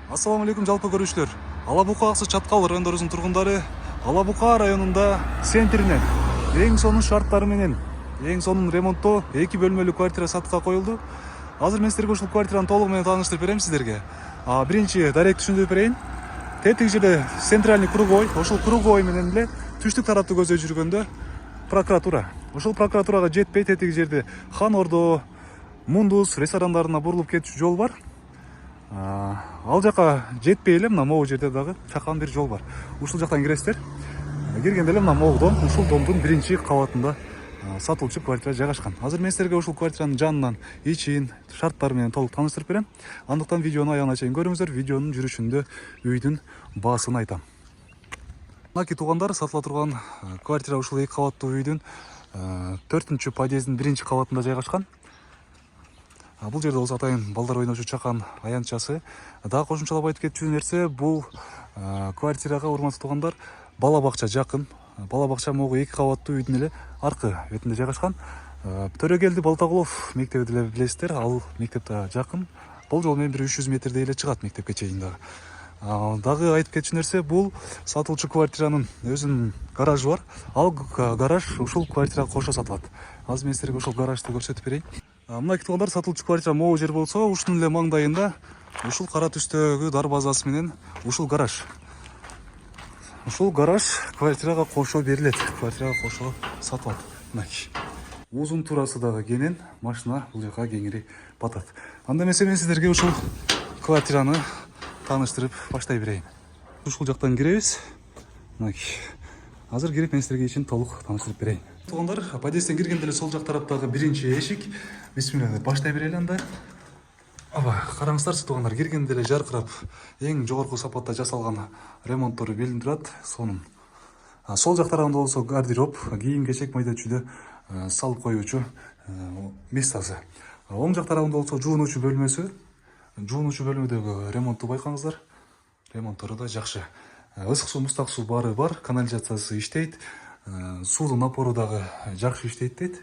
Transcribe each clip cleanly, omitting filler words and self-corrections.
Ассаламу алейкум жалпы көрүүчүлөр. Ала Бука аксы Чаткал райондорунун тургундары Ала Бука районунда центринен эң сонун шарттары менен эң сонун ремонттоо 2 бөлмөлүү квартира сатыкка коюлду. Азыр мен силерге ушул квартираны толугу менен тааныштырып берем сиздерге. Биринчи дарек түшүндүрүп берейин. Тетиги жерде центральный круговой, ошол круговой менен эле түштүк тарапты көздөй жүргөндө прокуратура. Ошол прокуратурага жетпей тетиги жерде Хан Ордо, Мундус ресторандарына бурулуп кетчү жол бар. Ал жака жетпей эле мына могу жерде дагы чакан бир жол бар. Ушул жактан киресиздер. Киргенде эле мына могудон ушул домдун биринчи кабатында сатылчу квартира жайгашкан. Азыр мен силерге ушул квартиранын жанынан, ичин, шарттары менен толук тааныштырып берем. Андыктан видеону аягына чейин көрүңүздөр. Видеонун жүрүшүндө үйдүн баасын айтам. Мынакей туугандар, сатыла турган квартира ушул 2 кабаттуу үйдүн 4-подъездин 1-биринчи кабатында жайгашкан. Бул жерде болсо атайын балдар ойночу чакан аянтчасы. Дагы кошумчалап айтып кетчү нерсе, бул квартирага урматтуу туугандар бала бакча жакын. Бала бакча могу 2 кабаттуу үйдүн эле аркы бетинде жайгашкан. Төрөгелди Балтагулов мектеби деле билесиздер. Ал мектепте жакын. Бул жол менен 300 метрдей эле чыгат мектепке чейин дагы. Дагы айтып кетчү нерсе, бул сатылчу квартиранын өзүнүн гаражы бар. Ал гараж ушул квартирага кошо сатылат. Азыр мен силерге ушул гаражды көрсөтүп берейин. Мынакей туугандар, сатылчу квартира могу жер болсо, ушунун эле маңдайында ушул кара түстөгү дарбазасы менен ушул гараж. Ушул гараж квартирага кошо берилет. Квартирага кошо сатылат. Мынакей. Узун турасы дагы кенен, машина бул жака кеңири батат. Анда эмесе мен сиздерге ушул квартираны тааныштырып баштай берейин. Ушул жактан киребиз. Мынакей. Азыр кирип мен сиздерге ичин толук тааныштырып берейин. Туугандар, подъезден киргенде эле сол жак тараптагы биринчи эшик. Бисмилла деп баштай берели анда. Караңыздарчы туугандар, киргенде эле жаркырап эң жогорку сапатта жасалган ремонттору билинип турат. Сонун. Сол жак тарабында болсо гардероб, кийим-кечек майда чүйдө салып коюучу местасы. Оң жак тарабында болсо жуунуучу бөлмөсү. Жуунуучу бөлмөдөгү ремонтту байкаңыздар. Ремонттору да жакшы. Ысык суу, мустак суу баары бар, канализациясы иштейт. Суудун напору дагы жакшы иштейт дейт.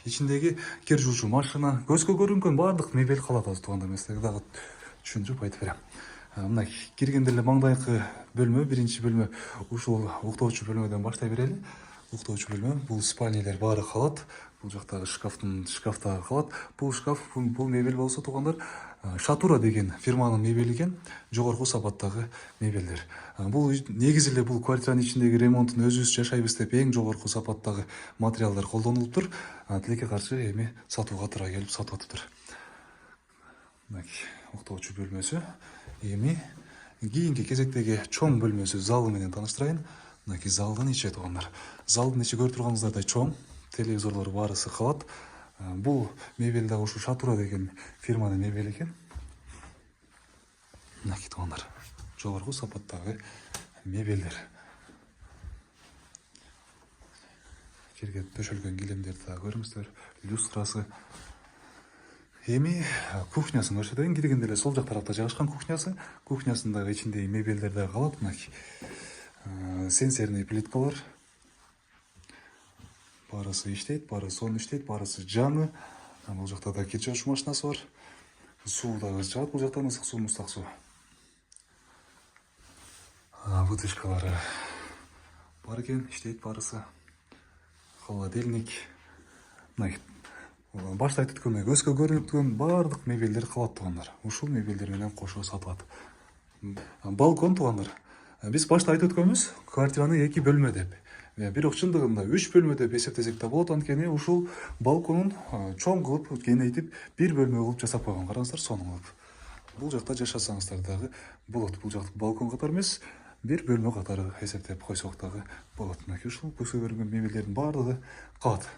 Ичиндеги кир жуучу машина, көзгө көрүнгөн баардык мебель калат. Азыр туугандар, мен силерге дагы түшүндүрүп айтып берем. Мына киргенде эле маңдайкы бөлмө, биринчи бөлмө ушул уктоочу бөлмөдөн баштай берели. Уктоочу бөлмө, бул спальнялар баары калат. Бул жактагы шкаф дагы калат. Бул шкаф, бул мебель болсо туугандар, Шатура деген фирманын мебели экен, жогорку сапаттагы мебелдер. Бул негизи эле бул квартиранын ичиндеги ремонтун өзүбүз жашайбыз деп эң жогорку сапаттагы материалдар колдонулуптур. Тилекке каршы эми сатууга туура келип сатып атыптыр. Мынакей уктоочу бөлмөсү. Эми кийинки кезектеги чоң бөлмөсү, залы менен тааныштырайын. Мынакей залдын ичи туугандар. Залдын ичи көрүп турганыңыздардай чоң, телевизорлор баарысы калат. Бул мебель дагы ушу Шатура деген фирманын мебели экен. Мынакей туугандар, жогорку сапаттагы мебелдер. Жерге төшөлгөн килемдерди дагы көрүңүздөр, люстрасы. Эми кухнясын көрсөтөйүн. Киргенде эле сол жак тарапта жайгашкан кухнясы. Кухнясындагы ичиндеги мебелдер дагы калат. Мынакей сенсорный плиткалар. Баарысы иштейт, баарысы сонун иштейт, баарысы жаңы. Бул жакта да кир жууч машинасы бар. Суу дагы чыгат бул жактан, ысык суу, мустак суу. Вытяжкалары бар экен, иштейт баарысы. Холодильник. Башта айтып өткөндөй, көзгө көрүнүп турган баардык мебелдер калат туугандар. Ушул мебелдер менен кошо сатылат. Балкон туугандар. Биз башта айтып өткөнбүз, квартираны 2 бөлмө деп. Бирок чындыгында 3 бөлмө деп эсептесек да болот, анткени ушул балконун чоң кылып, кеңейтип 1 бөлмө кылып жасап койгон. Караңыздар, сонун кылып. Бул жакта жашасаңыздар дагы болот. Бул жакты балкон катары эмес, 1 бөлмө катары эсептеп койсок дагы болот. Мынакей ушул көзгө көрүнгөн мебелдердин баардыгы калат.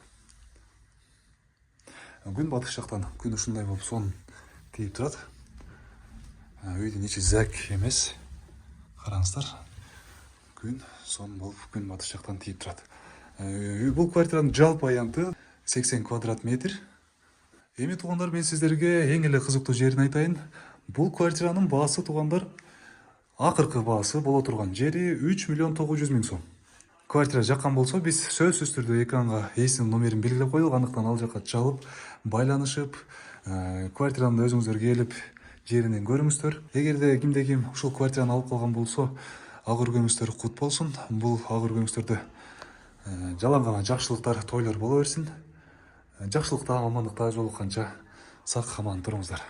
Күн батыш жактан күн ушундай болуп сонун тийип турат. Үйдүн ичи зәк эмес. Караңыздар. Күн сонун болуп күн батыш жактан тийип турат. Бул квартиранын жалпы аянты 80 квадрат метр. Эми туугандар, мен сиздерге эң эле кызыктуу жерин айтайын. Бул квартиранын баасы туугандар, акыркы баасы боло турган жери 3 миллион 900 миң сом. Квартира жаккан болсо, биз сөзсүз түрдө экранга ээсинин номерин белгилеп койдук. Андыктан ал жака чалып, байланышып, квартираны өзүңүздөр келип жеринен көрүңүздөр. Эгерде кимде ким ушул квартираны алып калган болсо, ак көргөнүңүздөр кут болсун. Бул ак көргөнүңүздөрдө жалаң гана жакшылыктар, тойлор боло берсин. Жакшылыкта, амандыкта жолукканча сак аман туруңуздар.